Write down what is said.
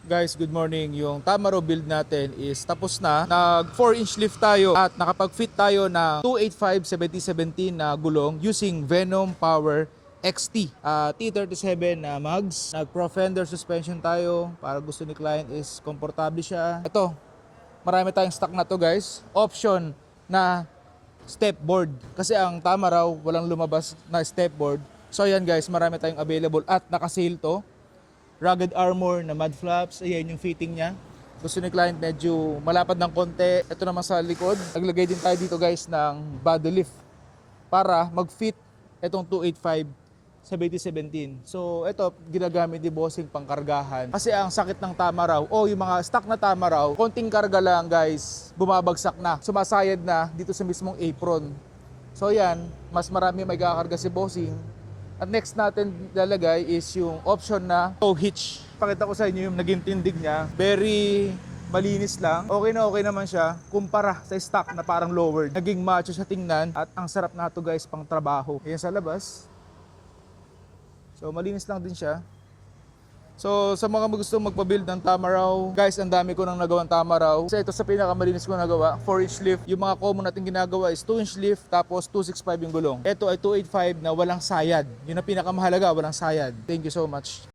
Guys, good morning. Yung Tamaro build natin is tapos na. Nag 4-inch lift tayo at nakapag-fit tayo ng 285/7017 na gulong using Venom Power XT. T37 na mugs. Nag-Pro Fender suspension tayo para gusto ni client is komportable siya. Ito, marami tayong stock na to guys. Option na step board. Kasi ang Tamaro walang lumabas na step board. So yan guys, marami tayong available at naka-sale to. Rugged armor na mud flaps, ayan yung fitting niya. Gusto ni client medyo malapad ng konti. Ito naman sa likod, naglagay din tayo dito guys ng body lift para mag-fit itong 285/7017. So ito, ginagamit ni bossing pangkargahan. Kasi ang sakit ng Tamaraw, yung mga stock na Tamaraw, konting karga lang guys, bumabagsak na. Sumasayad na dito sa mismong apron. So yan, mas marami may kakarga si bossing. At next natin lalagay is yung option na tow hitch. Pakita ko sa inyo yung naging tindig niya. Very malinis lang. Okay naman siya. Kumpara sa stock na parang lowered. Naging macho siya tingnan. At ang sarap na to guys pang trabaho. Ayan sa labas. So malinis lang din siya. So sa mga gusto magpa-build ng Tamaraw, guys, ang dami ko nang nagawang Tamaraw. Kasi ito sa pinakamalinis ko nagawa, 4-inch lift. Yung mga common natin ginagawa is 2-inch lift, tapos 265 yung gulong. Ito ay 285 na walang sayad. Yun ang pinakamahalaga, walang sayad. Thank you so much.